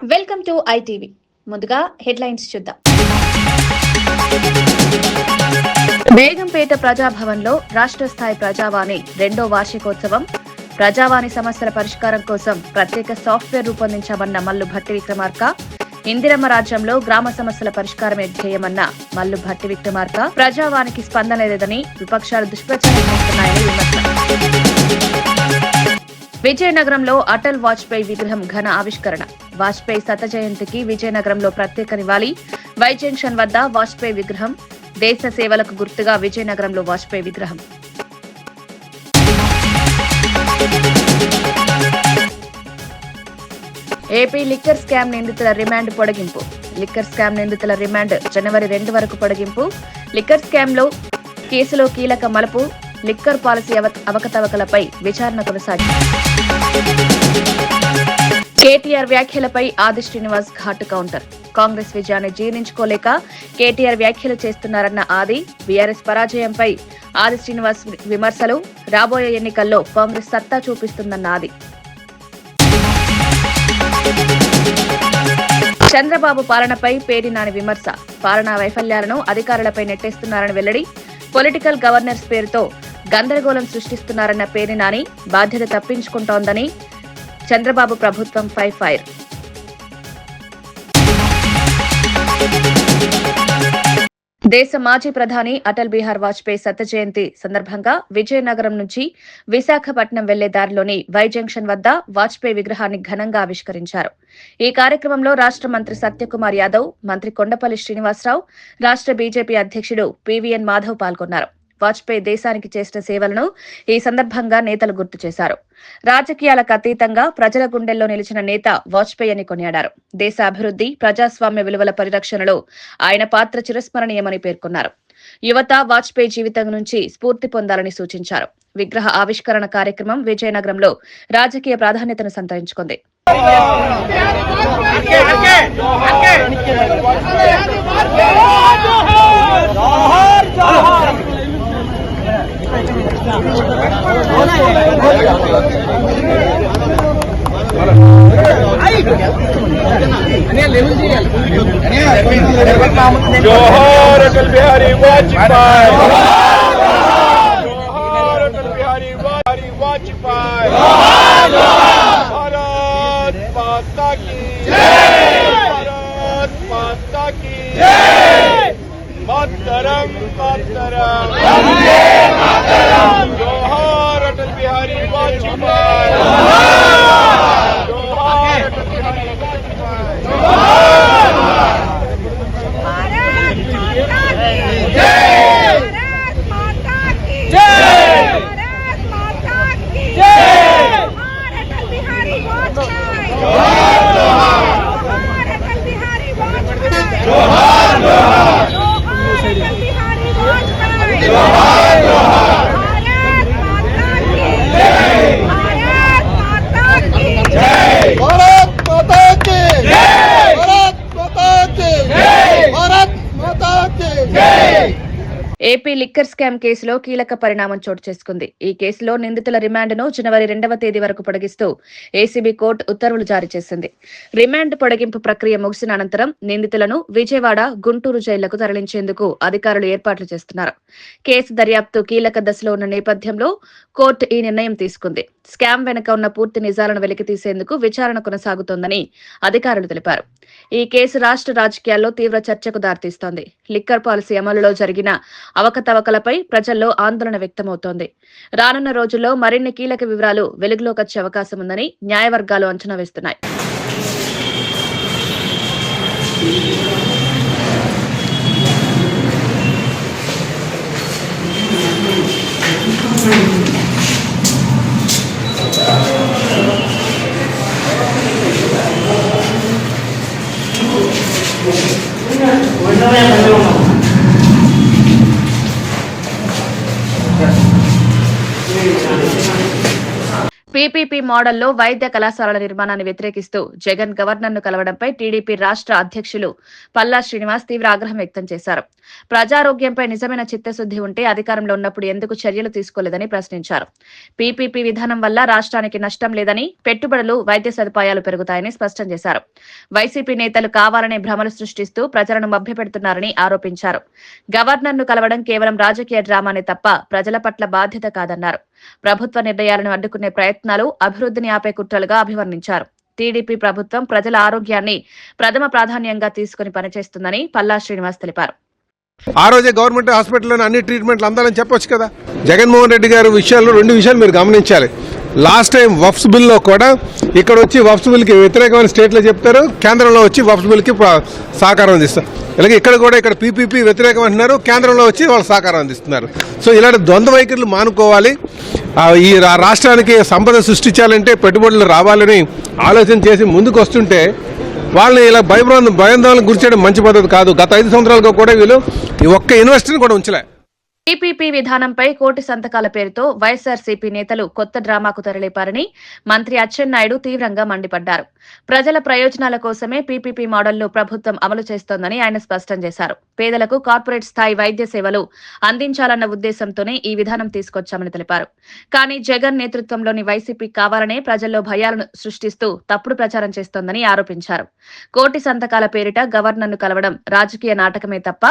Welcome to ITV. ముందుగా headlines చూద్దాం. బేగంపేట ప్రజాభవన్లో రాష్ట్ర స్థాయి ప్రజావాణి 2వ వార్షికోత్సవం. ప్రజావాణి సమస్యల పరిష్కారం కోసం ప్రత్యేక సాఫ్ట్వేర్ రూపొందించామన్న మల్లు భట్టి విక్రమార్క. ఇందిరమ్మ రాజ్యంలో గ్రామ సమస్యల పరిష్కారమే ధ్యేయమన్న మల్లు భట్టి విక్రమార్క. ప్రజావానికి స్పందన లేదని విపక్షాలు దుష్ప్రచారం చేస్తున్నాయని విమర్శ. విజయనగరంలో అటల్ వాజ్పేయి విగ్రహం ఘన ఆవిష్కరణ. వాజ్పేయి శత జయంతికి విజయనగరంలో ప్రత్యేక నివాళి. వై జంక్షన్ వద్ద వాజ్పేయి విగ్రహం. దేశ సేవలకు గుర్తుగా విజయనగరంలో వాజ్పేయి విగ్రహం. ఏపీ లిక్కర్ స్కామ్ నిందితుల రిమాండ్ పొడిగింపు. లిక్కర్ స్కామ్ నిందితుల రిమాండ్ జనవరి 2 వరకు పొడిగింపు. లిక్కర్ స్కామ్లో కేసులో కీలక మలుపు. లిక్కర్ పాలసీ అవకతవకలపై విచారణ కొనసాగింది. కేటీఆర్ వ్యాఖ్యలపై ఆది శ్రీనివాస్ ఘాటు కౌంటర్. కాంగ్రెస్ విజయాన్ని జీర్ణించుకోలేక కేటీఆర్ వ్యాఖ్యలు చేస్తున్నారన్న ఆది. బీఆర్ఎస్ పరాజయంపై ఆది శ్రీనివాస్ విమర్శలు. రాబోయే ఎన్నికల్లో కాంగ్రెస్ సత్తా చూపిస్తుందన్న ఆది. చంద్రబాబు పాలనపై పేర్ని నాని విమర్శ. పాలనా వైఫల్యాలను అధికారులపై నెట్టేస్తున్నారని వెల్లడి. పొలిటికల్ గవర్నెన్స్ పేరుతో గందరగోళం సృష్టిస్తున్నారన్న పేర్ని నాని. బాధ్యత తప్పించుకుంటోందని చంద్రబాబు ప్రభుత్వంపై ఫైర్. దేశ మాజీ ప్రధాని అటల్ బిహారీ వాజ్పేయి శత జయంతి సందర్భంగా విజయనగరం నుంచి విశాఖపట్నం వెళ్లే దారిలోని వై జంక్షన్ వద్ద వాజ్పేయి విగ్రహాన్ని ఘనంగా ఆవిష్కరించారు. ఈ కార్యక్రమంలో రాష్ట్ర మంత్రి సత్యకుమార్ యాదవ్, మంత్రి కొండపల్లి శ్రీనివాసరావు, రాష్ట్ర బీజేపీ అధ్యక్షుడు పీవీఎన్ మాధవ్ పాల్గొన్నారు. వాజ్పేయి దేశానికి చేసిన సేవలను ఈ సందర్భంగా నేతలు గుర్తు చేశారు. రాజకీయాలకు అతీతంగా ప్రజల గుండెల్లో నిలిచిన నేత వాజ్పేయి అని కొనియాడారు. దేశ అభివృద్ధి, ప్రజాస్వామ్య విలువల పరిరక్షణలో ఆయన పాత్ర చిరస్మరణీయమని పేర్కొన్నారు. యువత వాజ్పేయి జీవితం నుంచి స్ఫూర్తి పొందాలని సూచించారు. విగ్రహ ఆవిష్కరణ కార్యక్రమం విజయనగరంలో రాజకీయ ప్రాధాన్యతను సంతరించుకుంది. जोहार अटल बिहारी वाजपेयी, जोहार अटल बिहारी वाजपेयी, भारत माता की जय, भारत माता की जय, मातरम मातरम वंदे मातरम, जोहार अटल बिहारी वाजपेयी, जोहार Atal Bihari Vajpayee, AP liquor scam కేసులో కీలక పరిణామం చోటు చేసుకుంది. ఈ కేసులో నిందితుల రిమాండ్ను జనవరి 2వ తేదీ వరకు పొడిగిస్తూ ఏసీబీ కోర్టు ఉత్తర్వులు జారీ చేసింది. రిమాండ్ పొడిగింపు ప్రక్రియ ముగిసిన అనంతరం నిందితులను విజయవాడ, గుంటూరు జైళ్లకు తరలించేందుకు అధికారులు ఏర్పాట్లు చేస్తున్నారు. కేసు దర్యాప్తు కీలక దశలో ఉన్న నేపథ్యంలో కోర్టు ఈ నిర్ణయం తీసుకుంది. స్కామ్ వెనుక ఉన్న పూర్తి నిజాలను వెలికితీసేందుకు విచారణ కొనసాగుతోందని అధికారులు తెలిపారు. ఈ కేసు రాష్ట్ర రాజకీయాల్లో తీవ్ర చర్చకు దారితీస్తోంది. లిక్కర్ పాలసీ అమలులో జరిగిన అవకతవకలపై ప్రజల్లో ఆందోళన వ్యక్తమవుతోంది. రానున్న రోజుల్లో మరిన్ని కీలక వివరాలు వెలుగులోకి వచ్చే అవకాశం ఉందని న్యాయవర్గాలు అంచనా వేస్తున్నాయి. పీపీపీ మోడల్లో వైద్య కళాశాలల నిర్మాణాన్ని వ్యతిరేకిస్తూ జగన్ గవర్నర్ను కలవడంపై టీడీపీ రాష్ట్ర అధ్యక్షులు పల్లా శ్రీనివాస్ తీవ్ర ఆగ్రహం వ్యక్తం చేశారు. ప్రజారోగ్యంపై నిజమైన చిత్తశుద్ది ఉంటే అధికారంలో ఉన్నప్పుడు ఎందుకు చర్యలు తీసుకోలేదని ప్రశ్నించారు. పీపీపీ విధానం వల్ల రాష్ట్రానికి నష్టం లేదని, పెట్టుబడులు, వైద్య సదుపాయాలు పెరుగుతాయని స్పష్టం చేశారు. వైసీపీ నేతలు కావాలనే భ్రమలు సృష్టిస్తూ ప్రజలను మభ్యపెడుతున్నారని ఆరోపించారు. గవర్నర్ను కలవడం కేవలం రాజకీయ డ్రామానే తప్ప ప్రజల పట్ల బాధ్యత కాదన్నారు. ప్రభుత్వ నిర్ణయాలను అడ్డుకునే ప్రయత్నాలు అభివృద్ధిని ఆపే కుట్రలుగా అభివర్ణించారు. టీడీపీ ప్రభుత్వం ప్రజల ఆరోగ్యాన్ని ప్రథమ ప్రాధాన్యంగా తీసుకుని పనిచేస్తుందని పల్లా శ్రీనివాస్ తెలిపారు. ఆ రోజే గవర్నమెంట్ హాస్పిటల్లోనే అన్ని ట్రీట్మెంట్లు అందాలని చెప్పొచ్చు కదా. జగన్మోహన్ రెడ్డి గారి విషయాల్లో 2 విషయాలు మీరు గమనించాలి. లాస్ట్ టైం వఫ్స్ బిల్లో కూడా ఇక్కడ వచ్చి వఫ్స్ బిల్కి వ్యతిరేకమైన స్టేట్లో చెప్తారు, కేంద్రంలో వచ్చి వఫ్స్ బిల్కి సహకారం అందిస్తారు. అలాగే ఇక్కడ కూడా ఇక్కడ పీపీపీ వ్యతిరేకం అంటున్నారు, కేంద్రంలో వచ్చి వాళ్ళు సహకారం అందిస్తున్నారు. సో ఇలాంటి ద్వంద్వ వైఖరులు మానుకోవాలి. ఈ రాష్ట్రానికి సంపద సృష్టించాలంటే పెట్టుబడులు రావాలని ఆలోచన చేసి ముందుకు వస్తుంటే వాళ్ళని ఇలా భయాందోళనకు గురిచేయడం మంచి పద్ధతి కాదు. గత 5 సంవత్సరాలుగా కూడా వీళ్ళు ఈ ఒక్క ఇన్వెస్టర్ని కూడా ఉంచలే. పీపీపీ విధానంపై కోటి సంతకాల పేరుతో వైఎస్ఆర్సీపీ నేతలు కొత్త డ్రామాకు తెరలేపారని మంత్రి అచ్చెన్నాయుడు తీవ్రంగా మండిపడ్డారు. ప్రజల ప్రయోజనాల కోసమే పీపీపీ మోడల్ను ప్రభుత్వం అమలు చేస్తోందని ఆయన స్పష్టం చేశారు. పేదలకు కార్పొరేట్ స్థాయి వైద్య సేవలు అందించాలన్న ఉద్దేశంతోనే ఈ విధానం తీసుకొచ్చామని తెలిపారు. కానీ జగన్ నేతృత్వంలోని వైసీపీ కావాలనే ప్రజల్లో భయాలను సృష్టిస్తూ తప్పుడు ప్రచారం చేస్తోందని ఆరోపించారు. కోటి సంతకాల పేరిట గవర్నర్ను కలవడం రాజకీయ నాటకమే తప్ప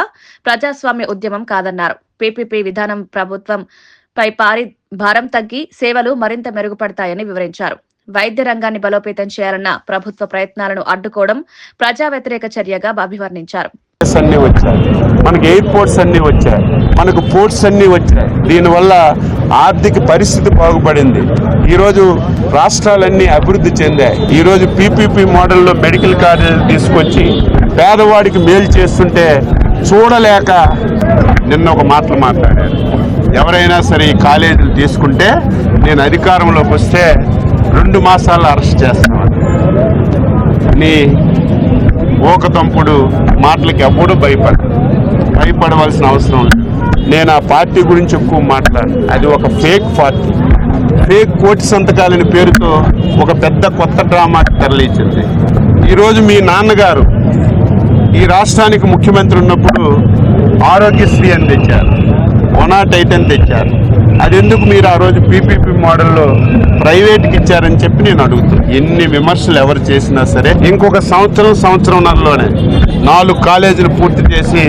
ప్రజాస్వామ్య ఉద్యమం కాదన్నారు. పీపీపీ విధానం ప్రభుత్వంపై భారం తగ్గి సేవలు మరింత మెరుగుపడతాయని వివరించారు. వైద్య రంగాన్ని బలోపేతం చేయాలన్న ప్రభుత్వ ప్రయత్నాలను అడ్డుకోవడం ప్రజా వ్యతిరేక చర్యగా అభివర్ణించారు. అన్ని వచ్చాయి, మనకి ఎయిర్పోర్ట్స్ అన్ని వచ్చాయి, మనకు పోర్ట్స్ అన్ని వచ్చాయి. దీనివల్ల ఆర్థిక పరిస్థితి బాగుపడింది. ఈరోజు రాష్ట్రాలన్నీ అభివృద్ధి చెందాయి. ఈరోజు పీపీపీ మోడల్లో మెడికల్ కాలేజీలు తీసుకొచ్చి పేదవాడికి మేలు చేస్తుంటే చూడలేక నిన్న ఒక మాటలు మాట్లాడారు. ఎవరైనా సరే ఈ కాలేజీలు తీసుకుంటే నేను అధికారంలోకి వస్తే 2 మాసాల్లో అరెస్ట్ చేస్తాను నీ ఓకతంపుడు మాటలకి ఎప్పుడూ భయపడవలసిన అవసరం లేదు. నేను ఆ పార్టీ గురించి ఎక్కువ మాట్లాడు. అది ఒక ఫేక్ పార్టీ. ఫేక్ కోటి సంతకాలని పేరుతో ఒక పెద్ద కొత్త డ్రామాకి తరలించింది. ఈరోజు మీ నాన్నగారు ఈ రాష్ట్రానికి ముఖ్యమంత్రి ఉన్నప్పుడు ఆరోగ్యశ్రీ అని తెచ్చారు, 108 అని తెచ్చారు. అది ఎందుకు మీరు ఆ రోజు పీపీపీ మోడల్లో ప్రైవేట్కి ఇచ్చారని చెప్పి నేను అడుగుతాను. ఎన్ని విమర్శలు ఎవరు చేసినా సరే ఇంకొక సంవత్సరంన్నరలోనే 4 కాలేజీలు పూర్తి చేసి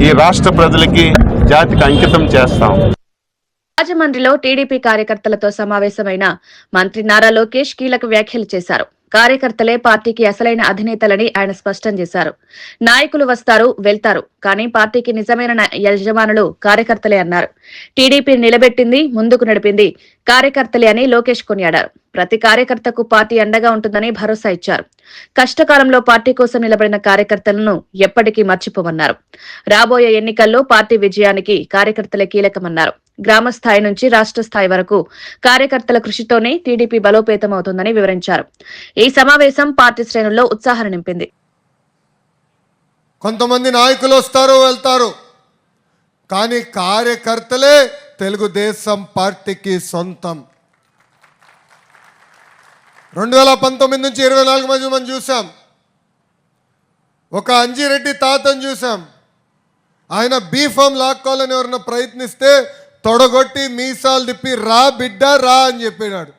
ఈ రాష్ట్ర ప్రజలకి, జాతికి అంకితం చేస్తాం. రాజమండ్రిలో టీడీపీ కార్యకర్తలతో సమావేశమైన మంత్రి నారా లోకేష్ కీలక వ్యాఖ్యలు చేశారు. కార్యకర్తలే పార్టీకి అసలైన అధినేతలని ఆయన స్పష్టం చేశారు. నాయకులు వస్తారు, వెళ్తారు, కానీ పార్టీకి నిజమైన యజమానులు కార్యకర్తలే అన్నారు. టీడీపీ నిలబెట్టింది, ముందుకు నడిపింది కార్యకర్తలే అని లోకేష్ కొనియాడారు. ప్రతి కార్యకర్తకు పార్టీ అండగా ఉంటుందని భరోసా ఇచ్చారు. కష్టకాలంలో పార్టీ కోసం నిలబడిన కార్యకర్తలను ఎప్పటికీ మర్చిపోమన్నారు. రాబోయే ఎన్నికల్లో పార్టీ విజయానికి కార్యకర్తలే కీలకమన్నారు. గ్రామ స్థాయి నుంచి రాష్ట్ర స్థాయి వరకు కార్యకర్తల కృషితోనే టీడీపీ బలోపేతమవుతుందని వివరించారు. ఈ సమావేశం పార్టీ శ్రేణుల్లో ఉత్సాహాన్ని నింపింది. కొంతమంది నాయకులు వస్తారు, వెళ్తారు, కానీ కార్యకర్తలే తెలుగుదేశం పార్టీకి సొంతం. 2019 నుంచి 24 మధ్య మనం చూసాం. ఒక అంజిరెడ్డి తాతను చూసాం. ఆయన బీఫామ్ లాక్కోవాలని ఎవరన్నా ప్రయత్నిస్తే తొడగొట్టి మీసాలు తిప్పి రా బిడ్డ రా అని చెప్పినాడు.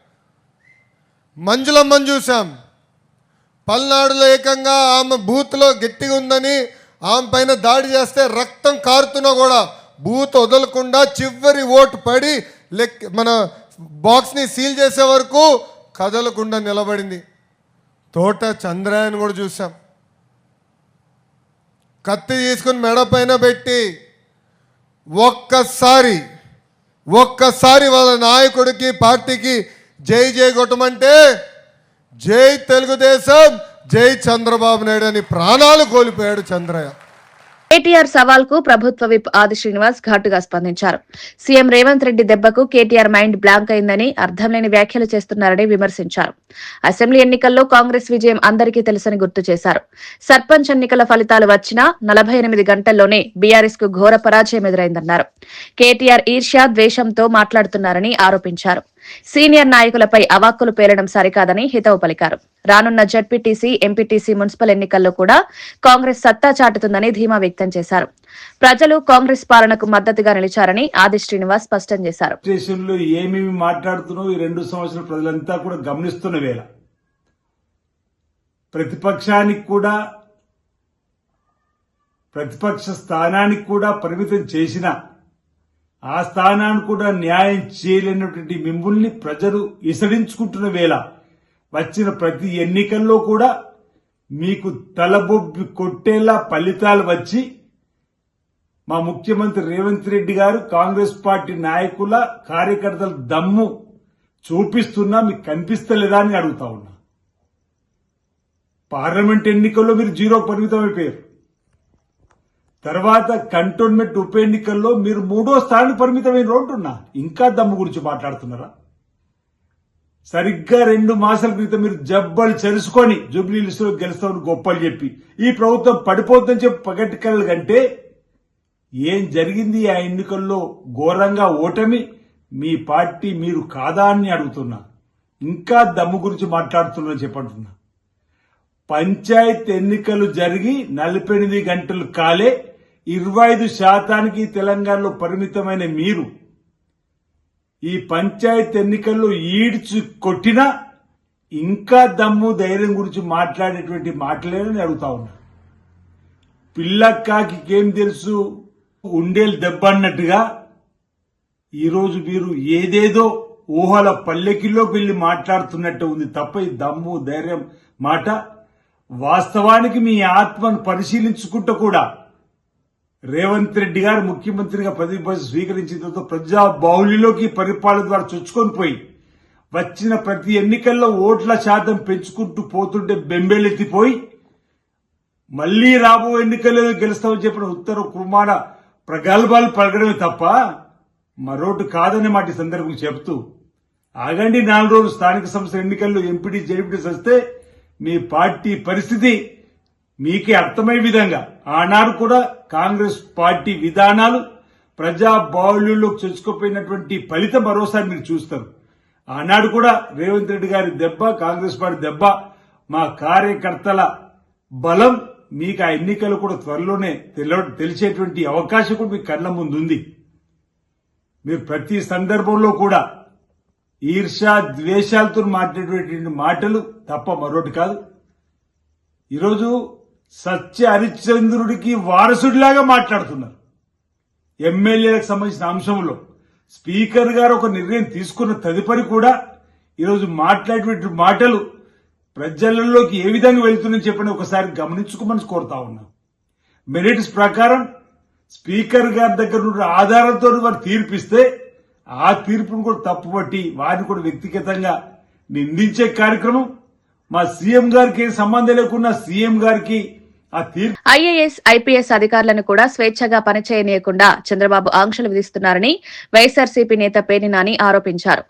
మంజులమ్మని చూసాం. పల్నాడులో ఏకంగా ఆమె బూత్లో గట్టిగా ఉందని ఆమె పైన దాడి చేస్తే రక్తం కారుతున్నా కూడా బూత్ వదలకుండా చివరి ఓటు పడి మన బాక్స్ని సీల్ చేసే వరకు కదలకుండా నిలబడింది. తోట చంద్రయాన్ని కూడా చూసాం. కత్తి తీసుకుని మెడ పైన పెట్టి ఒక్కసారి వాళ్ళ నాయకుడికి, పార్టీకి జై జై కొట్టమంటే జై తెలుగుదేశం, జై చంద్రబాబు నాయుడు అని ప్రాణాలు కోల్పోయాడు చంద్రయ్య. కేటీఆర్ సవాల్ కు ప్రభుత్వ విప్ ఆది శ్రీనివాస్ ఘాటుగా స్పందించారు. సీఎం రేవంత్ రెడ్డి దెబ్బకు కేటీఆర్ మైండ్ బ్లాంక్ అయిందని, అర్థం లేని వ్యాఖ్యలు చేస్తున్నారని విమర్శించారు. అసెంబ్లీ ఎన్నికల్లో కాంగ్రెస్ విజయం అందరికీ తెలుసని గుర్తు చేశారు. సర్పంచ్ ఎన్నికల ఫలితాలు వచ్చినా 48 గంటల్లోనే బీఆర్ఎస్ కు ఘోర పరాజయం ఎదురైందన్నారు. కేటీఆర్ ఈర్ష్య, ద్వేషంతో మాట్లాడుతున్నారని ఆరోపించారు. సీనియర్ నాయకులపై అవాక్కులు పేలడం సరికాదని హితవు పలికారు. రానున్న జడ్పీటీసీ, ఎంపీటీసీ, మున్సిపల్ ఎన్నికల్లో కూడా కాంగ్రెస్ సత్తా చాటుతుందని ధీమా వ్యక్తం చేశారు. ప్రజలు కాంగ్రెస్ పాలనకు మద్దతుగా నిలిచారని ఆది శ్రీనివాస్ స్పష్టం చేశారు. స్టేషన్లో ఏమేమి మాట్లాడుతున్నావు ఈ 2 సంవత్సరాల ప్రజలంతా కూడా గమనిస్తున్న వేళ ప్రతిపక్షానికి కూడా ప్రతిపక్ష స్థానానికి కూడా పరిమితం చేసిన ఆ స్థానాన్ని కూడా న్యాయం చేయలేనటువంటి మిమ్మల్ని ప్రజలు ఇసడించుకుంటున్న వేళ వచ్చిన ప్రతి ఎన్నికల్లో కూడా మీకు తలబొబ్బి కొట్టేలా ఫలితాలు వచ్చి మా ముఖ్యమంత్రి రేవంత్ రెడ్డి గారు కాంగ్రెస్ పార్టీ నాయకుల కార్యకర్తల దమ్ము చూపిస్తున్నా మీకు కనిపిస్తలేదా అని అడుగుతా ఉన్నా. పార్లమెంట్ ఎన్నికల్లో మీరు 0 పరిమితం అయిపోయారు. తర్వాత కంటోన్మెంట్ ఉప ఎన్నికల్లో మీరు 3వ స్థానానికి పరిమితమైన రోడ్డున్నా ఇంకా దమ్ము గురించి మాట్లాడుతున్నారా? సరిగ్గా 2 మాసాల క్రితం మీరు జబ్బలు చెరుసుకొని జూబ్లీ లిస్టులో గెలుస్తామని గొప్పలు చెప్పి ఈ ప్రభుత్వం పడిపోతుందని చెప్పి పగటికల కంటే ఏం జరిగింది ఆ ఎన్నికల్లో? ఘోరంగా ఓటమి మీ పార్టీ మీరు కాదా అని అడుగుతున్నా. ఇంకా దమ్ము గురించి మాట్లాడుతున్నా చెప్పంటున్నా. పంచాయత్ ఎన్నికలు జరిగి 48 గంటలు కాలే 25% తెలంగాణలో పరిమితమైన మీరు ఈ పంచాయత్ ఎన్నికల్లో ఈడ్చి కొట్టినా ఇంకా దమ్ము ధైర్యం గురించి మాట్లాడేటువంటి మాటలేనని అడుగుతా ఉన్నా. పిల్లక్కాకి ఏం తెలుసు ఉండేలు దెబ్బ అన్నట్టుగా ఈరోజు మీరు ఏదేదో ఊహల పల్లెకిలోకి వెళ్లి మాట్లాడుతున్నట్టు ఉంది తప్ప ఈ దమ్ము ధైర్యం మాట వాస్తవానికి మీ ఆత్మను పరిశీలించుకుంటూ కూడా రేవంత్ రెడ్డి గారు ముఖ్యమంత్రిగా పదవి స్వీకరించిన తర్వాత ప్రజా బాహుళ్యంలోకి పరిపాలన ద్వారా చొచ్చుకొని పోయి వచ్చిన ప్రతి ఎన్నికల్లో ఓట్ల శాతం పెంచుకుంటూ పోతుంటే బెంబేలెత్తిపోయి మళ్లీ రాబో ఎన్నికల్లో గెలుస్తామని చెప్పిన ఉత్తర కుమార ప్రగల్భాలు పలకడమే తప్ప మరోటి కాదనే మాట ఈ సందర్భంగా చెబుతూ ఆగండి. 4 రోజులు స్థానిక సంస్థల ఎన్నికల్లో ఎంపీటీ జెడ్పీటీసీ వస్తే మీ పార్టీ పరిస్థితి మీకే అర్థమయ్యే విధంగా ఆనాడు కూడా కాంగ్రెస్ పార్టీ విధానాలు ప్రజా బాహుళ్యంలోకి చొచ్చుకుపోయినటువంటి ఫలితం మరోసారి మీరు చూస్తారు. ఆనాడు కూడా రేవంత్ రెడ్డి గారి దెబ్బ, కాంగ్రెస్ పార్టీ దెబ్బ, మా కార్యకర్తల బలం మీకు ఆ ఎన్నికలు కూడా త్వరలోనే తెలిసేటువంటి అవకాశం కూడా మీ కళ్ళ ముందు ఉంది. మీరు ప్రతి సందర్భంలో కూడా ఈర్ష్య ద్వేషాలతో మాట్లాడేటువంటి మాటలు తప్ప మరొకటి కాదు. ఈరోజు సత్య హరిశ్చంద్రుడికి వారసుడిలాగా మాట్లాడుతున్నారు. ఎమ్మెల్యేలకు సంబంధించిన అంశంలో స్పీకర్ గారు ఒక నిర్ణయం తీసుకున్న తదుపరి కూడా ఈరోజు మాట్లాడేటువంటి మాటలు ప్రజలలోకి ఏ విధంగా వెళ్తుందని చెప్పని ఒకసారి గమనించుకోమని కోరుతా ఉన్నాం. మెరిట్స్ ప్రకారం స్పీకర్ గారి దగ్గర ఉన్న ఆధారాలతో వారు తీర్పిస్తే ఆ తీర్పును కూడా తప్పుపట్టి వారిని కూడా వ్యక్తిగతంగా నిందించే కార్యక్రమం మా సీఎం గారికి ఏం సంబంధం లేకుండా సీఎం గారికి ఆ తీర్పు. ఐఏఎస్, ఐపీఎస్ అధికారులను కూడా స్వేచ్ఛగా పనిచేయనీయకుండా చంద్రబాబు ఆంక్షలు విధిస్తున్నారని వైఎస్సార్సీపీ నేత పేర్ని నాని ఆరోపించారు.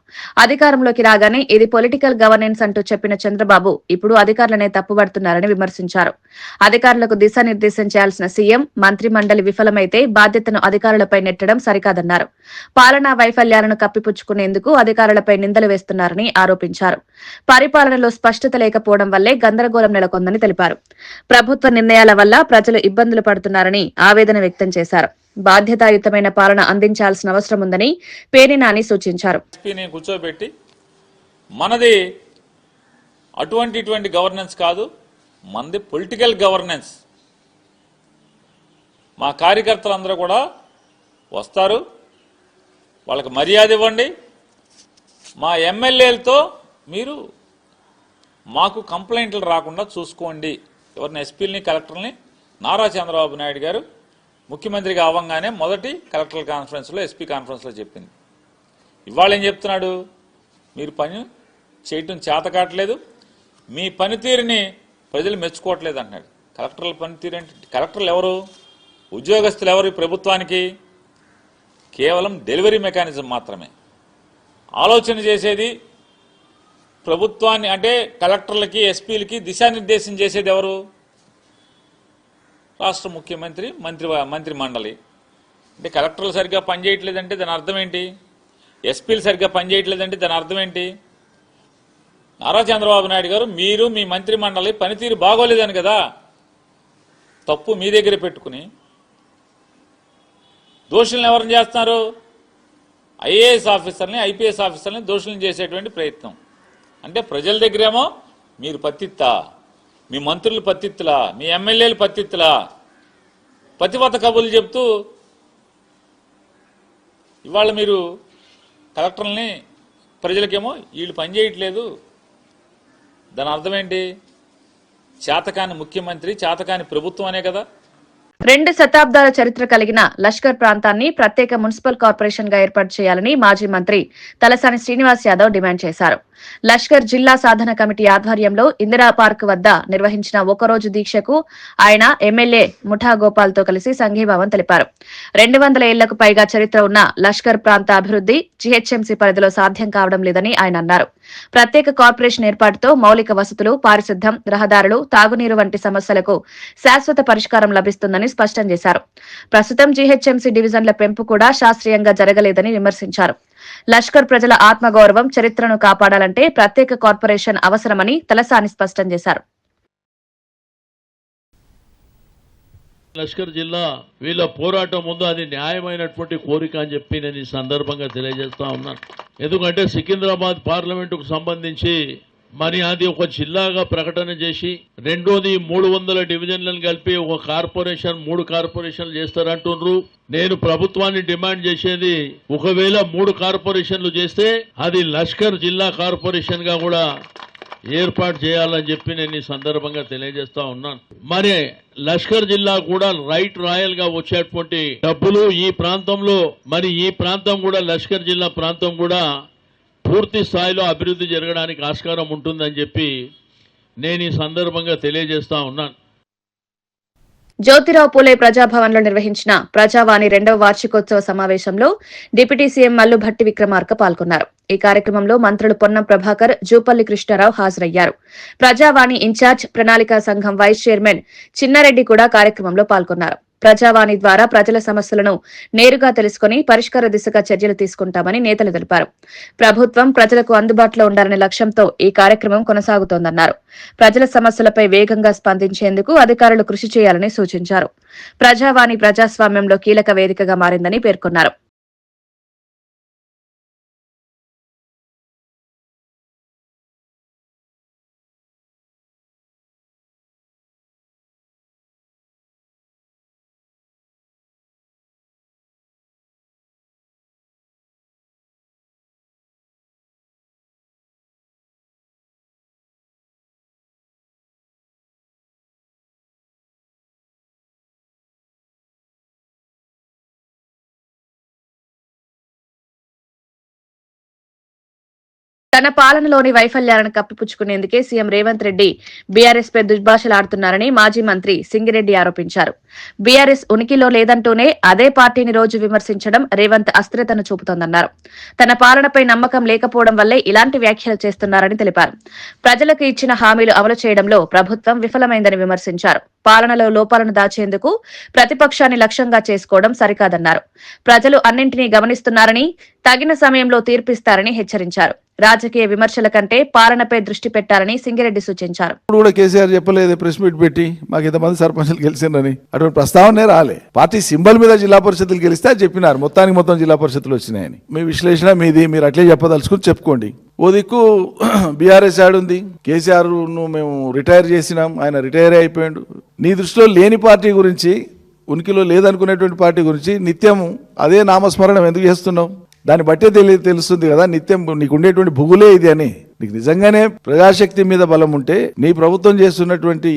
అధికారంలోకి రాగానే ఇది పొలిటికల్ గవర్నెన్స్ అంటూ చెప్పిన చంద్రబాబు ఇప్పుడు అధికారులనే తప్పుపడుతున్నారని విమర్శించారు. అధికారులకు దిశానిర్దేశం చేయాల్సిన సీఎం, మంత్రి మండలి విఫలమైతే బాధ్యతను అధికారులపై నెట్టడం సరికాదన్నారు. పాలనా వైఫల్యాలను కప్పిపుచ్చుకునేందుకు అధికారులపై నిందలు వేస్తున్నారని ఆరోపించారు. పరిపాలనలో స్పష్టత లేకపోవడం వల్లే గందరగోళం నెలకొందని తెలిపారు. ప్రభుత్వ నిర్ణయాల వల్ల ప్రజలు ఇబ్బందులు పడుతున్నారని ఆవేదన వ్యక్తం చేశారు. బాధ్యతాయుతమైన పాలన అందించాల్సిన అవసరం ఉందని పేర్ని నాని సూచించారు. కూర్చోబెట్టి మనది అటువంటి గవర్నెన్స్ కాదు, మనది పొలిటికల్ గవర్నెన్స్. మా కార్యకర్తలందరూ కూడా వస్తారు, వాళ్ళకి మర్యాద ఇవ్వండి. మా ఎమ్మెల్యేలతో మీరు మాకు కంప్లైంట్లు రాకుండా చూసుకోండి. ఎవరిని ఎస్పీలని, కలెక్టర్ని నారా చంద్రబాబు నాయుడు గారు ముఖ్యమంత్రిగా అవ్వగానే మొదటి కలెక్టర్ కాన్ఫరెన్స్లో, ఎస్పీ కాన్ఫరెన్స్లో చెప్పింది. ఇవాళ ఏం చెప్తున్నాడు? మీరు పని చేయటం చేతకాట్లేదు, మీ పనితీరుని ప్రజలు మెచ్చుకోవట్లేదు అంటున్నాడు. కలెక్టర్ల పనితీరు ఏంటి? కలెక్టర్లు ఎవరు? ఉద్యోగస్తులు ఎవరు? ప్రభుత్వానికి కేవలం డెలివరీ మెకానిజం మాత్రమే. ఆలోచన చేసేది ప్రభుత్వాన్ని, అంటే కలెక్టర్లకి, ఎస్పీలకి దిశానిర్దేశం చేసేది ఎవరు? రాష్ట్ర ముఖ్యమంత్రి, మంత్రి మండలి. అంటే కలెక్టర్లు సరిగ్గా పనిచేయట్లేదంటే దాని అర్థం ఏంటి? ఎస్పీలు సరిగ్గా పనిచేయట్లేదంటే దాని అర్థం ఏంటి? నారా చంద్రబాబు నాయుడు గారు మీరు మీ మంత్రి మండలి పనితీరు బాగోలేదని కదా తప్పు మీ దగ్గర పెట్టుకుని దోషులను ఎవరిని చేస్తున్నారు? ఐఏఎస్ ఆఫీసర్ని, ఐపీఎస్ ఆఫీసర్ని దోషులను చేసేటువంటి ప్రయత్నం. అంటే ప్రజల దగ్గరేమో మీరు పత్తిత్తా, మీ మంత్రులు పత్తిత్తులా, మీ ఎమ్మెల్యేలు పత్తిత్తులా, పతివత కబుర్లు చెప్తూ ఇవాళ మీరు కలెక్టర్లని ప్రజలకేమో వీళ్ళు పనిచేయట్లేదు. దాని అర్థం ఏంటి? చేతకాని ముఖ్యమంత్రి, చేతకాని ప్రభుత్వం అనే కదా. 2 శతాబ్దాల చరిత్ర కలిగిన లష్కర్ ప్రాంతాన్ని ప్రత్యేక మున్సిపల్ కార్పొరేషన్ గా ఏర్పాటు చేయాలని మాజీ మంత్రి తలసాని శ్రీనివాస్ యాదవ్ డిమాండ్ చేశారు. లష్కర్ జిల్లా సాధన కమిటీ ఆధ్వర్యంలో ఇందిరా పార్క్ వద్ద నిర్వహించిన ఒకరోజు దీక్షకు ఆయన ఎమ్మెల్యే ముఠా గోపాల్ తో కలిసి సంఘీభావం తెలిపారు. 200 ఏళ్లకు పైగా చరిత్ర ఉన్న లష్కర్ ప్రాంత అభివృద్ది జీహెచ్ఎంసీ పరిధిలో సాధ్యం కావడం లేదని ఆయన అన్నారు. ప్రత్యేక కార్పొరేషన్ ఏర్పాటుతో మౌలిక వసతులు, పారిశుద్ధ్యం, రహదారులు, తాగునీరు వంటి సమస్యలకు శాశ్వత పరిష్కారం లభిస్తుందని స్పష్టం చేశారు. ప్రస్తుతం జీహెచ్ఎంసీ డివిజన్ల పెంపు కూడా శాస్త్రీయంగా జరగలేదని విమర్శించారు. లష్కర్ ప్రజల ఆత్మగౌరవం, చరిత్రను కాపాడాలంటే ప్రత్యేక కార్పొరేషన్ అవసరమని తలసాని స్పష్టం చేశారు. లష్కర్ జిల్లా వీళ్ళ పోరాటం ముందు అది న్యాయమైనటువంటి కోరిక అని చెప్పి నేను ఈ సందర్భంగా తెలియజేస్తా ఉన్నాను. ఎందుకంటే సికింద్రాబాద్ పార్లమెంటుకు సంబంధించి మరి అది ఒక జిల్లాగా ప్రకటన చేసి, రెండోది 300 డివిజన్లను కలిపి ఒక కార్పొరేషన్, 3 కార్పొరేషన్లు చేస్తారంటున్నారు. నేను ప్రభుత్వాన్ని డిమాండ్ చేసేది, ఒకవేళ 3 కార్పొరేషన్లు చేస్తే అది లష్కర్ జిల్లా కార్పొరేషన్ గా కూడా ఏర్పాటు చేయాలని చెప్పి నేను ఈ సందర్భంగా తెలియజేస్తా ఉన్నాను. మరి లష్కర్ జిల్లా కూడా రైట్ రాయల్ గా వచ్చేటువంటి డబ్బులు ఈ ప్రాంతంలో, మరి ఈ ప్రాంతం కూడా లష్కర్ జిల్లా ప్రాంతం కూడా పూర్తి స్థాయిలో అభివృద్ధి జరగడానికి ఆస్కారం ఉంటుందని చెప్పి నేను ఈ సందర్భంగా తెలియజేస్తా ఉన్నాను. జ్యోతిరావు పూలే ప్రజాభవన్లో నిర్వహించిన ప్రజావాణి 2వ వార్షికోత్సవ సమావేశంలో డిప్యూటీ సీఎం మల్లు భట్టి విక్రమార్క పాల్గొన్నారు. ఈ కార్యక్రమంలో మంత్రులు పొన్నం ప్రభాకర్, జూపల్లి కృష్ణారావు హాజరయ్యారు. ప్రజావాణి ఇన్ఛార్జ్, ప్రణాళికా సంఘం వైస్ చైర్మన్ చిన్నారెడ్డి కూడా కార్యక్రమంలో పాల్గొన్నారు. ప్రజావాణి ద్వారా ప్రజల సమస్యలను నేరుగా తెలుసుకుని పరిష్కార దిశగా చర్యలు తీసుకుంటామని నేతలు తెలిపారు. ప్రభుత్వం ప్రజలకు అందుబాటులో ఉండాలనే లక్ష్యంతో ఈ కార్యక్రమం కొనసాగుతోందన్నారు. ప్రజల సమస్యలపై వేగంగా స్పందించేందుకు అధికారులు కృషి చేయాలని సూచించారు. ప్రజావాణి ప్రజాస్వామ్యంలో కీలక వేదికగా మారిందని పేర్కొన్నారు. తన పాలనలోని వైఫల్యాలను కప్పిపుచ్చుకునేందుకే సీఎం రేవంత్ రెడ్డి బీఆర్ఎస్ పై దుర్భాషలాడుతున్నారని మాజీ మంత్రి సింగిరెడ్డి ఆరోపించారు. బీఆర్ఎస్ ఉనికిలో లేదంటూనే అదే పార్టీని రోజు విమర్శించడం రేవంత్ అస్థిరతను చూపుతోందన్నారు. తన పాలనపై నమ్మకం లేకపోవడం వల్లే ఇలాంటి వ్యాఖ్యలు చేస్తున్నారని తెలిపారు. ప్రజలకు ఇచ్చిన హామీలు అమలు చేయడంలో ప్రభుత్వం విఫలమైందని విమర్శించారు. పాలనలో లోపాలను దాచేందుకు ప్రతిపక్షాన్ని లక్ష్యంగా చేసుకోవడం సరికాదన్నారు. ప్రజలు అన్నింటినీ గమనిస్తున్నారని, తగిన సమయంలో తీర్పిస్తారని హెచ్చరించారు. రాజకీయ విమర్శల కంటే పాలనపై దృష్టి పెట్టాలని సింగిరెడ్డి సూచించారు. ఇప్పుడు కూడా కేసీఆర్ చెప్పలేదు ప్రెస్ మీట్ పెట్టి మాకు ఇంతమంది సర్పంచులు గెలిచిందని, అటువంటి ప్రస్తావనే రాలే. పార్టీ సింబల్ మీద జిల్లా పరిషత్తులు గెలిస్తే చెప్పినారు మొత్తం జిల్లా పరిషత్తులు వచ్చినాయని. మీ విశ్లేషణ మీది, మీరు అట్లే చెప్పదలుచుకుని చెప్పుకోండి. ఓ దిక్కు బీఆర్ఎస్ యాడ్ ఉంది, కేసీఆర్ ను మేము రిటైర్ చేసినాం, ఆయన రిటైర్ అయిపోయాడు. నీ దృష్టిలో లేని పార్టీ గురించి, ఉనికిలో లేదనుకునేటువంటి పార్టీ గురించి నిత్యం అదే నామస్మరణం ఎందుకు చేస్తున్నావు? దాన్ని బట్టే తెలుస్తుంది కదా నిత్యం నీకు ఉండేటువంటి భుగులే ఇది అని. నీకు నిజంగానే ప్రజాశక్తి మీద బలం ఉంటే, నీ ప్రభుత్వం చేస్తున్నటువంటి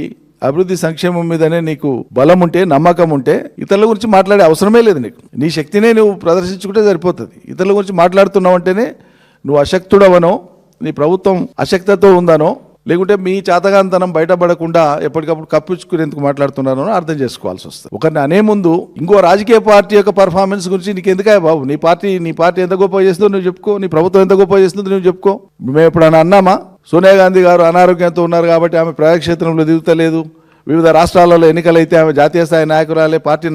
అభివృద్ధి సంక్షేమం మీదనే నీకు బలం ఉంటే, నమ్మకం ఉంటే, ఇతరుల గురించి మాట్లాడే అవసరమే లేదు. నీకు నీ శక్తినే నువ్వు ప్రదర్శించుకుంటే సరిపోతుంది. ఇతరుల గురించి మాట్లాడుతున్నావు అంటేనే నువ్వు అశక్తుడవనో, నీ ప్రభుత్వం అశక్తతో ఉందనో, లేకుంటే మీ చేతగాంతనం బయటపడకుండా ఎప్పటికప్పుడు కప్పించుకునేందుకు మాట్లాడుతున్నారో అర్థం చేసుకోవాల్సి వస్తుంది. ఒకరిని అనే ముందు ఇంకో రాజకీయ పార్టీ యొక్క పర్ఫార్మెన్స్ గురించి నీకు ఎందుకాయ బాబు? నీ పార్టీ ఎంత గొప్ప చేస్తుందో నువ్వు చెప్పుకో, నీ ప్రభుత్వం ఎంత గొప్ప చేస్తుందో నువ్వు చెప్పుకో. మేము ఎప్పుడైనా అన్నామా సోనియా గాంధీ గారు అనారోగ్యంతో ఉన్నారు కాబట్టి ఆమె ప్రజాక్షేత్రంలో దిగుతలేదు, వివిధ రాష్ట్రాలలో ఎన్నికలైతే ఆమె జాతీయ స్థాయి నాయకురాలే, పార్టీ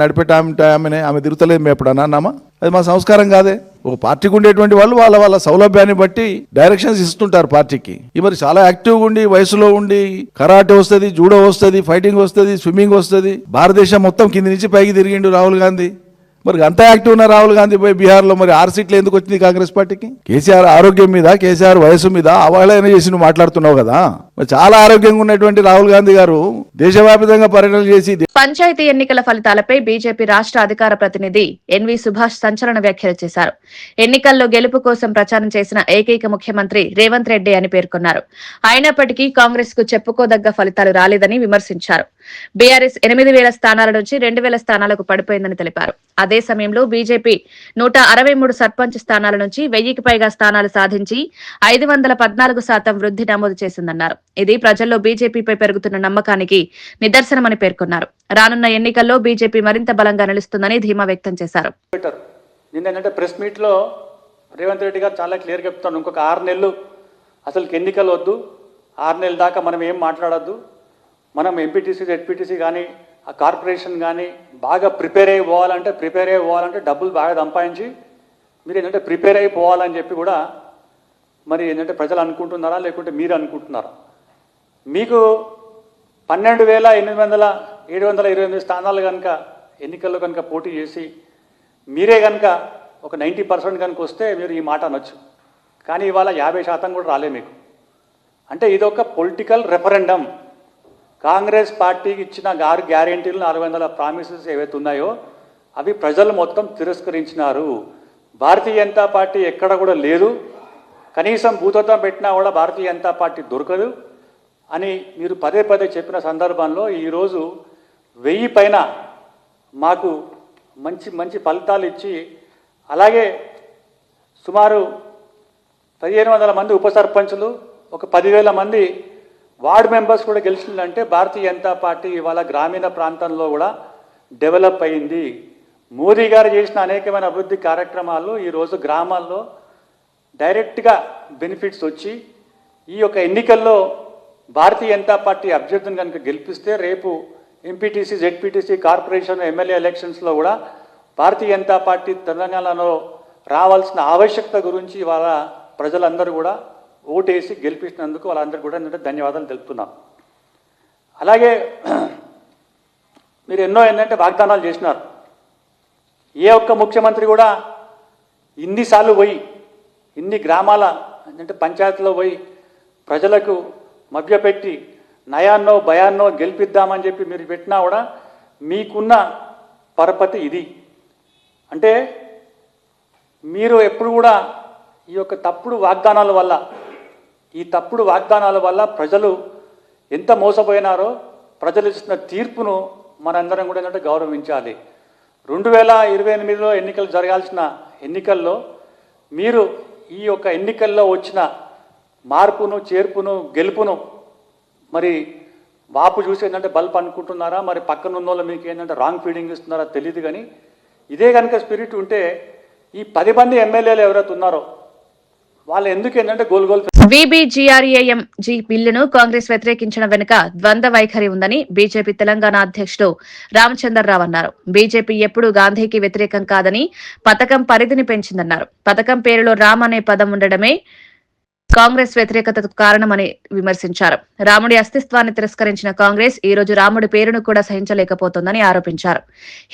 ఆమె తిరుగుతలేదు మేము ఎప్పుడన్నా అన్నామా? అది మా సంస్కారం కాదే. ఒక పార్టీకి ఉండేటువంటి వాళ్ళు వాళ్ళ సౌలభ్యాన్ని బట్టి డైరెక్షన్స్ ఇస్తుంటారు పార్టీకి. మరి చాలా యాక్టివ్గా ఉండి, వయసులో ఉండి, కరాటే వస్తుంది, జూడో వస్తుంది, ఫైటింగ్ వస్తుంది, స్విమ్మింగ్ వస్తుంది, భారతదేశం మొత్తం కింది నుంచి పైకి తిరిగిండు రాహుల్ గాంధీ. మరి అంత యాక్టివ్ ఉన్న రాహుల్ గాంధీ పోయి బీహార్లో మరి 6 సీట్లు ఎందుకు వచ్చింది కాంగ్రెస్ పార్టీకి? కేసీఆర్ ఆరోగ్యం మీద, కేసీఆర్ వయసు మీద అవహేళన చేసి నువ్వు మాట్లాడుతున్నావు కదా. మరి చాలా ఆరోగ్యంగా ఉన్నటువంటి రాహుల్ గాంధీ గారు దేశవ్యాప్తంగా పర్యటనలు చేసి పంచాయతీ ఎన్నికల ఫలితాలపై బీజేపీ రాష్ట్ర అధికార ప్రతినిధి ఎన్వి సుభాష్ సంచలన వ్యాఖ్యలు చేశారు. ఎన్నికల్లో గెలుపు కోసం ప్రచారం చేసిన ఏకైక ముఖ్యమంత్రి రేవంత్ రెడ్డి అని పేర్కొన్నారు. అయినప్పటికీ కాంగ్రెస్ కు చెప్పుకోదగ్గ ఫలితాలు రాలేదని విమర్శించారు. బీఆర్ఎస్ 8,000 స్థానాల నుంచి 2,000 స్థానాలకు పడిపోయిందని తెలిపారు. అదే సమయంలో బీజేపీ 163 సర్పంచ్ స్థానాల నుంచి 1000కి పైగా స్థానాలు సాధించి 514% వృద్ధి నమోదు చేసిందన్నారు. ఇది ప్రజల్లో బీజేపీపై పెరుగుతున్న నమ్మకానికి నిదర్శనమని పేర్కొన్నారు. రానున్న ఎన్నికల్లో బీజేపీ మరింత బలంగా నిలుస్తుందని ధీమా వ్యక్తం చేశారు. నిన్న ప్రెస్ మీట్ లో రేవంత్ రెడ్డి గారు చాలా క్లియర్గా చెప్తాను, ఇంకొక 6 నెలలు అసలు ఎన్నికలు వద్దు, 6 నెలల దాకా మనం ఏం మాట్లాడద్దు, మనం ఎంపీటీసీ జెడ్పీటీసీ కానీ ఆ కార్పొరేషన్ కానీ బాగా ప్రిపేర్ అయిపోవాలంటే డబ్బులు బాగా సంపాదించి మీరు ఏంటంటే ప్రిపేర్ అయిపోవాలని చెప్పి కూడా మరి ఏంటంటే ప్రజలు అనుకుంటున్నారా లేకుంటే మీరు అనుకుంటున్నారా? మీకు 12,728 స్థానాలు కనుక ఎన్నికల్లో కనుక పోటీ చేసి మీరే కనుక ఒక 90% కనుక వస్తే మీరు ఈ మాట అనొచ్చు. కానీ ఇవాళ 50% కూడా రాలే మీకు. అంటే ఇదొక పొలిటికల్ రెఫరెండం. కాంగ్రెస్ పార్టీకి ఇచ్చిన 6 గ్యారెంటీలు 400 ప్రామిసెస్ ఏవైతే ఉన్నాయో అవి ప్రజలు మొత్తం తిరస్కరించినారు. భారతీయ జనతా పార్టీ ఎక్కడ కూడా లేదు, కనీసం భూతత్వం పెట్టినా కూడా భారతీయ జనతా పార్టీ దొరకదు అని మీరు పదే పదే చెప్పిన సందర్భంలో ఈరోజు 1000 పైన మాకు మంచి మంచి ఫలితాలు ఇచ్చి, అలాగే సుమారు 1,500 మంది ఉప సర్పంచులు, ఒక 10,000 మంది వార్డు మెంబర్స్ కూడా గెలిచిందంటే భారతీయ జనతా పార్టీ ఇవాళ గ్రామీణ ప్రాంతంలో కూడా డెవలప్ అయింది. మోదీ గారు చేసిన అనేకమైన అభివృద్ధి కార్యక్రమాలు ఈరోజు గ్రామాల్లో డైరెక్ట్గా బెనిఫిట్స్ వచ్చి ఈ యొక్క ఎన్నికల్లో భారతీయ జనతా పార్టీ అభ్యర్థిని కనుక గెలిపిస్తే రేపు ఎంపీటీసీ, జెడ్పీటీసీ, కార్పొరేషన్, ఎమ్మెల్యే ఎలక్షన్స్లో కూడా భారతీయ జనతా పార్టీ తెలంగాణలో రావాల్సిన ఆవశ్యకత గురించి ఇవాళ ప్రజలందరూ కూడా ఓటేసి గెలిపించినందుకు వాళ్ళందరూ కూడా ధన్యవాదాలు తెలుపుతున్నాం. అలాగే మీరు ఎన్నో ఏంటంటే వాగ్దానాలు చేసినారు. ఏ ఒక్క ముఖ్యమంత్రి కూడా ఇన్నిసార్లు పోయి ఇన్ని గ్రామాల అంటే పంచాయతీలో పోయి ప్రజలకు మభ్యపెట్టి నయాన్నో భయాన్నో గెలిపిద్దామని చెప్పి మీరు పెట్టినా కూడా మీకున్న పరపతి ఇది. అంటే మీరు ఎప్పుడు కూడా ఈ యొక్క తప్పుడు వాగ్దానాల వల్ల ప్రజలు ఎంత మోసపోయినారో ప్రజలు ఇస్తున్న తీర్పును మనందరం కూడా ఏంటంటే గౌరవించాలి. 2028లో ఎన్నికలు జరగాల్సిన ఎన్నికల్లో మీరు ఈ యొక్క ఎన్నికల్లో వచ్చిన మార్పును, చేర్పును, గెలుపును మరి వాపు చూసి ఏంటంటే బల్బ్ అనుకుంటున్నారా, మరి పక్కన ఉన్న వాళ్ళు మీకు ఏంటంటే రాంగ్ ఫీడింగ్ ఇస్తున్నారా తెలియదు. కానీ ఇదే కనుక స్పిరిట్ ఉంటే ఈ 10 మంది ఎమ్మెల్యేలు ఎవరైతే ఉన్నారో వాళ్ళు ఎందుకు ఏంటంటే గోల్ VBGRAMG బిల్లును కాంగ్రెస్ వ్యతిరేకించడం వెనుక ద్వంద్వ వైఖరి ఉందని బీజేపీ తెలంగాణ అధ్యక్షుడు రామచంద్రరావు అన్నారు. బీజేపీ ఎప్పుడూ గాంధీకి వ్యతిరేకం కాదని, పథకం పరిధిని పెంచిందన్నారు. పథకం పేరులో రామ్ అనే పదం ఉండడమే కాంగ్రెస్ వ్యతిరేకతకు కారణమని విమర్శించారు. రాముడి అస్తిత్వాన్ని తిరస్కరించిన కాంగ్రెస్ ఈ రోజు రాముడి పేరును కూడా సహించలేకపోతోందని ఆరోపించారు.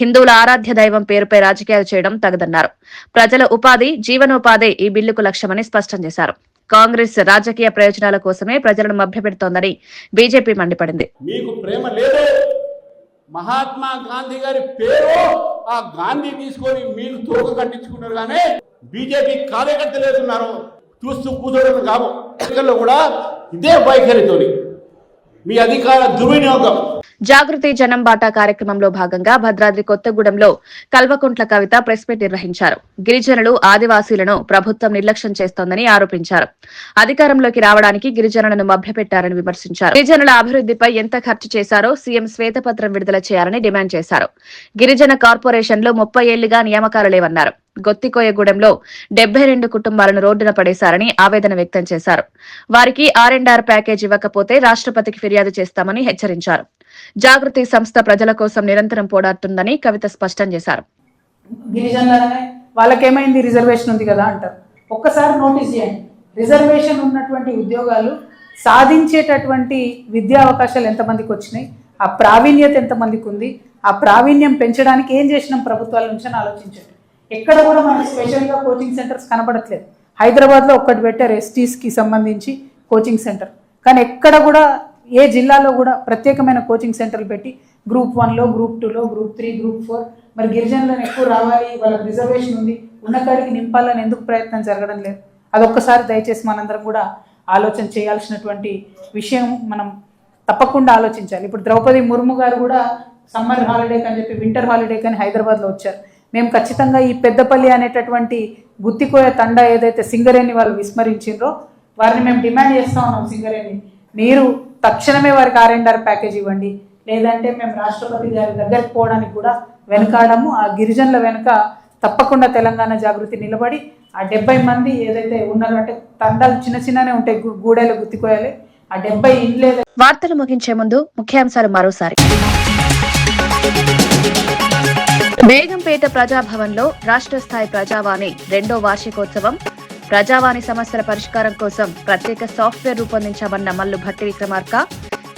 హిందువుల ఆరాధ్య దైవం పేరుపై రాజకీయాలు చేయడం తగదన్నారు. ప్రజల ఉపాధి, జీవనోపాధి ఈ బిల్లుకు లక్ష్యమని స్పష్టం చేశారు. కాంగ్రెస్ రాజకీయ ప్రయోజనాల కోసమే ప్రజలను మభ్యపెడుతోందని బీజేపీ మండిపడింది. మీకు ప్రేమ లేదు, మహాత్మా గాంధీ గారి పేరు ఆ గాంధీ తీసుకొని మీరు తోక కట్టించుకున్నారు. కానీ బీజేపీ కార్యకర్తలు ఏదున్నారు చూస్తూ కూర్చోవడం కాదు. ఎన్నికల్లో కూడా ఇదే వైఖరితోని మీ అధికార దుర్వినియోగం. జాగృతి జనం బాటా కార్యక్రమంలో భాగంగా భద్రాద్రి కొత్తగూడెంలో కల్వకుంట్ల కవిత ప్రెస్ మీట్ నిర్వహించారు. గిరిజనులు, ఆదివాసీలను ప్రభుత్వం నిర్లక్ష్యం చేస్తోందని ఆరోపించారు. అధికారంలోకి రావడానికి గిరిజనులను మభ్యపెట్టారని విమర్శించారు. గిరిజనుల అభివృద్ధిపై ఎంత ఖర్చు చేశారో సీఎం శ్వేతపత్రం విడుదల చేయాలని డిమాండ్ చేశారు. గిరిజన కార్పొరేషన్లో 30 ఏళ్లుగా నియామకాలు లేవన్నారు. గొత్తికోయగూడెంలో 72 కుటుంబాలను రోడ్డున పడేశారని ఆవేదన వ్యక్తం చేశారు. వారికి R&R ప్యాకేజ్ ఇవ్వకపోతే రాష్ట్రపతికి ఫిర్యాదు చేస్తామని హెచ్చరించారు. జాగృతి సంస్థ ప్రజల కోసం నిరంతరం పోరాడుతుందని కవిత స్పష్టం చేశారు. గిరిజనులనే వాళ్ళకేమైంది రిజర్వేషన్ ఉంది కదా అంటారు. ఒక్కసారి నోటీస్ చేయండి, రిజర్వేషన్ ఉన్నటువంటి ఉద్యోగాలు సాధించేటటువంటి విద్యా అవకాశాలు ఎంతమందికి వచ్చినాయి, ఆ ప్రావీణ్యత ఎంతమందికి ఉంది, ఆ ప్రావీణ్యం పెంచడానికి ఏం చేసినాం ప్రభుత్వాల నుంచి అని ఆలోచించండి. ఎక్కడ కూడా మనకు స్పెషల్గా కోచింగ్ సెంటర్స్ కనబడట్లేదు. హైదరాబాద్లో ఒక్కటి పెట్టారు ఎస్టీస్కి సంబంధించి కోచింగ్ సెంటర్, కానీ ఎక్కడ కూడా ఏ జిల్లాలో కూడా ప్రత్యేకమైన కోచింగ్ సెంటర్లు పెట్టి గ్రూప్ 1లో, గ్రూప్ 2లో, గ్రూప్ 3, గ్రూప్ 4 మరి గిరిజనులను ఎక్కువ రావాలి, వాళ్ళకి రిజర్వేషన్ ఉంది, ఉన్నకాడికి నింపాలని ఎందుకు ప్రయత్నం జరగడం లేదు? అదొక్కసారి దయచేసి మనందరం కూడా ఆలోచన చేయాల్సినటువంటి విషయం, మనం తప్పకుండా ఆలోచించాలి. ఇప్పుడు ద్రౌపది ముర్ము గారు కూడా సమ్మర్ హాలిడేకి అని చెప్పి వింటర్ హాలిడేకి అని హైదరాబాద్లో వచ్చారు. మేము ఖచ్చితంగా ఈ పెద్దపల్లి అనేటటువంటి గుత్తికోయ తండా ఏదైతే సింగరేణి వాళ్ళు విస్మరించిండ్రో వారిని మేము డిమాండ్ చేస్తూ ఉన్నాం. సింగరేణి మీరు తక్షణమే వారికి R&R ప్యాకేజ్ ఇవ్వండి, లేదంటే మేము రాష్ట్రపతి గారి దగ్గరికి పోవడానికి కూడా వెనుకాడము. ఆ గిరిజనుల వెనుక తప్పకుండా తెలంగాణ జాగృతి నిలబడి ఆ 70 మంది ఏదైతే ఉన్నారో, అంటే తండాలు చిన్ననే ఉంటాయి, గూడెలు గుత్తికోయాలి, ఆ 70 ఇండ్లే. వార్తలు ముగించే ముందు ముఖ్యాంశాలు మరోసారి. బేగంపేట ప్రజాభవన్లో రాష్ట్ర స్థాయి ప్రజావాణి 2వ వార్షికోత్సవం. ప్రజావాణి సమస్యల పరిష్కారం కోసం ప్రత్యేక సాఫ్ట్వేర్ రూపొందించామన్న మల్లు భట్టి విక్రమార్క.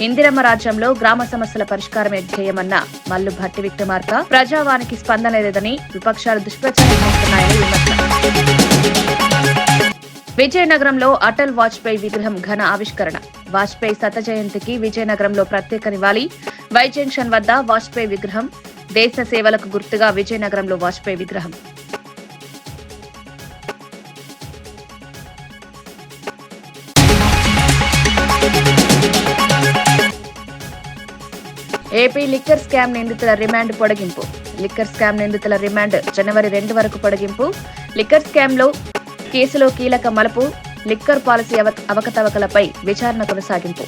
ఇందిరమ్మ రాజ్యంలో గ్రామ సమస్యల పరిష్కారమే ధ్యేయమన్న మల్లు భట్టి విక్రమార్క. ప్రజావానికి స్పందన లేదని విపక్షాలు దుష్ప్రచారం చేస్తున్నాయని విమర్శ. విజయనగరంలో అటల్ వాజ్పేయి విగ్రహం ఘన ఆవిష్కరణ. వాజ్పేయి శత జయంతికి విజయనగరంలో ప్రత్యేక నివాళి. వై జంక్షన్ వద్ద వాజ్పేయి విగ్రహం. దేశ సేవలకు గుర్తుగా విజయనగరంలో వాజ్పేయి విగ్రహం. ఏపీ లిక్కర్ స్కామ్ నిందితుల రిమాండ్ పొడిగింపు. లిక్కర్ స్కామ్ నిందితుల రిమాండ్ జనవరి 2 వరకు పొడిగింపు. లిక్కర్ స్కామ్లో కేసులో కీలక మలుపు. లిక్కర్ పాలసీ అవకతవకలపై విచారణ కొనసాగింపు.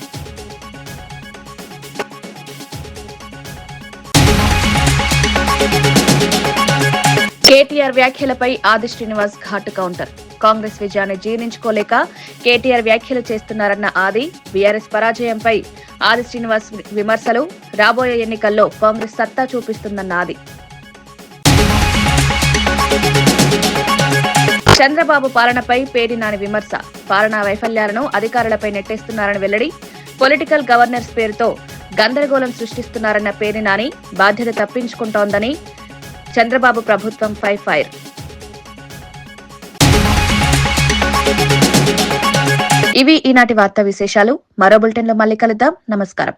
కేటీఆర్ వ్యాఖ్యలపై ఆది శ్రీనివాస్ ఘాటు కౌంటర్. కాంగ్రెస్ విజయాన్ని జీర్ణించుకోలేక కేటీఆర్ వ్యాఖ్యలు చేస్తున్నారన్న ఆది. బీఆర్ఎస్ పరాజయంపై ఆది శ్రీనివాస్ విమర్శలు. రాబోయే ఎన్నికల్లో కాంగ్రెస్ సత్తా చూపిస్తుందన్న ఆది. చంద్రబాబు పాలనపై పేర్ని నాని విమర్శ. పాలనా వైఫల్యాలను అధికారులపై నెట్టేస్తున్నారని వెల్లడి. పొలిటికల్ గవర్నెన్స్ పేరుతో గందరగోళం సృష్టిస్తున్నారన్న పేర్ని నాని. బాధ్యత తప్పించుకుంటోందని చంద్రబాబు ప్రభుత్వంపై ఫైర్. ఇవి ఈనాటి వార్తా విశేషాలు. మరో బులెటిన్లో మళ్ళీ కలుద్దాం. నమస్కారం.